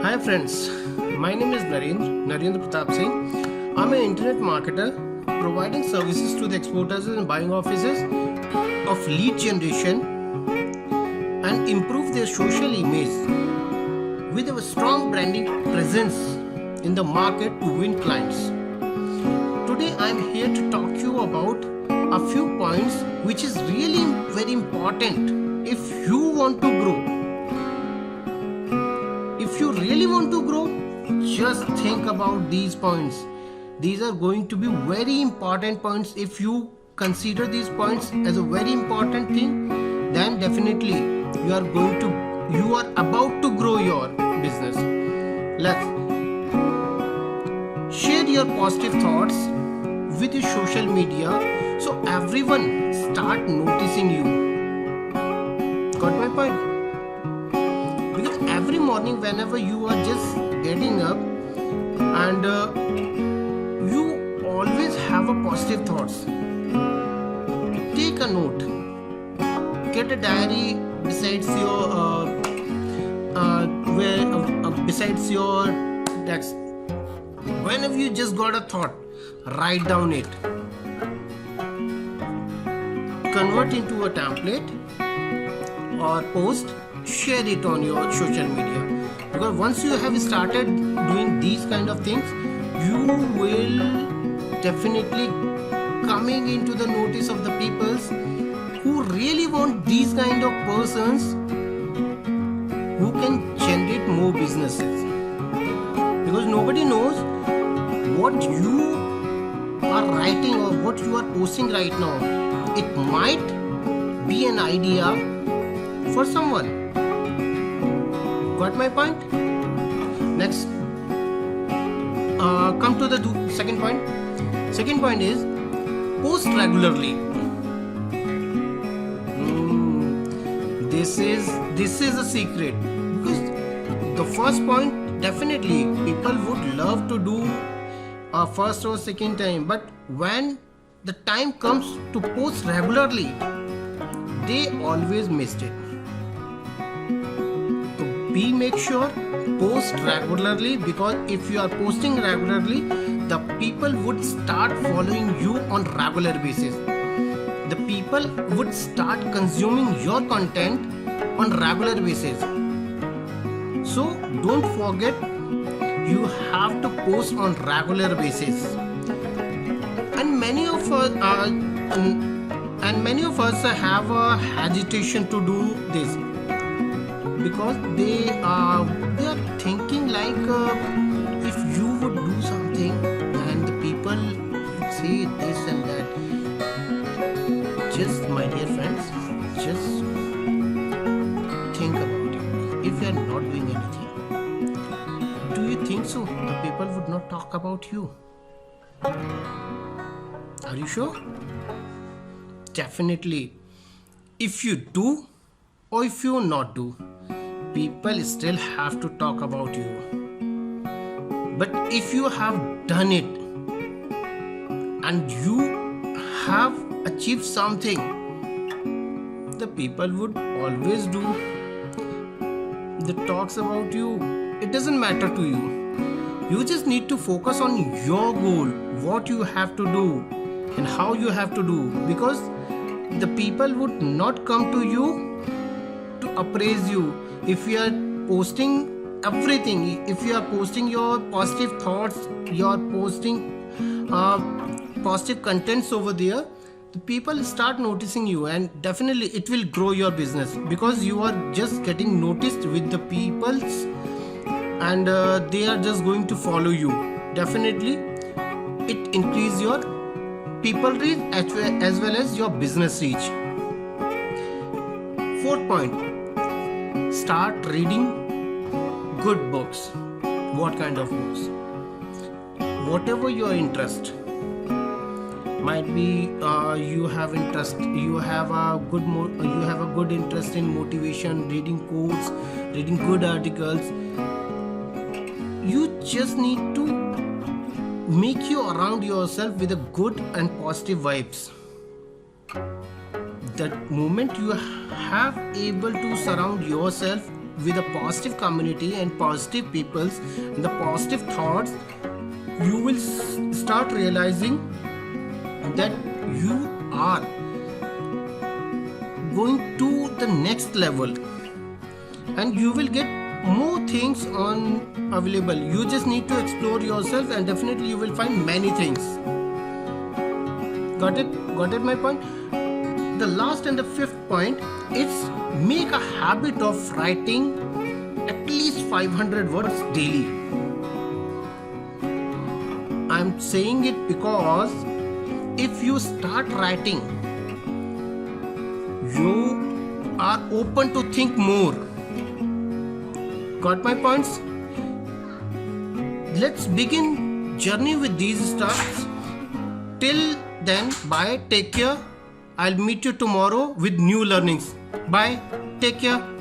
Hi friends, my name is Narendra Pratap Singh. I'm an internet marketer providing services to the exporters and buying offices of lead generation and improve their social image with a strong branding presence in the market to win clients. Today I'm here to talk to you about a few points which is really very important if you want to grow. If you really want to grow, just think about these points. These are going to be very important points. If you consider these points as a very important thing, then definitely you are about to grow your business. Let's share your positive thoughts with your social media so everyone start noticing you. Got my point? Because every morning whenever you are just getting up and you always have a positive thoughts, take a note, get a diary besides your desk. Whenever you just got a thought, write down it, convert into a template or post, share it on your social media. Because once you have started doing these kind of things, you will definitely coming into the notice of the peoples who really want these kind of persons who can generate more businesses. Because nobody knows what you are writing or what you are posting right now. It might be an idea for someone. Got my point? Next, come to the second point. Second point is post regularly. This is a secret, because the first point, definitely people would love to do a first or second time, but when the time comes to post regularly, they always missed it. Make sure post regularly, because if you are posting regularly, the people would start following you on regular basis. The people would start consuming your content on regular basis. So don't forget, you have to post on regular basis. And many of us have a hesitation to do this, because they are thinking like if you would do something and the people would say this and that. Just, my dear friends, just think about it. If you are not doing anything, do you think so the people would not talk about you? Are you sure? Definitely. If you do or if you not do, people still have to talk about you. But if you have done it and you have achieved something, the people would always do the talks about you. It doesn't matter to you. You just need to focus on your goal, what you have to do and how you have to do, because the people would not come to you to appraise you. If you are posting everything, if you are posting your positive thoughts, you are posting positive contents over there, the people start noticing you, and definitely it will grow your business, because you are just getting noticed with the peoples, and they are just going to follow you. Definitely it increase your people reach as well as your business reach. Fourth point, start reading good books. What kind of books? Whatever your interest. Might be you have a good interest in motivation, reading quotes, reading good articles. You just need to make you around yourself with a good and positive vibes. That moment you have able to surround yourself with a positive community and positive peoples and the positive thoughts, you will start realizing that you are going to the next level and you will get more things on available. You just need to explore yourself and definitely you will find many things. Got it my point? The last and the fifth point is make a habit of writing at least 500 words daily. I'm saying it because if you start writing, you are open to think more. Got my points? Let's begin journey with these steps. Till then, bye, take care. I'll meet you tomorrow with new learnings. Bye, take care.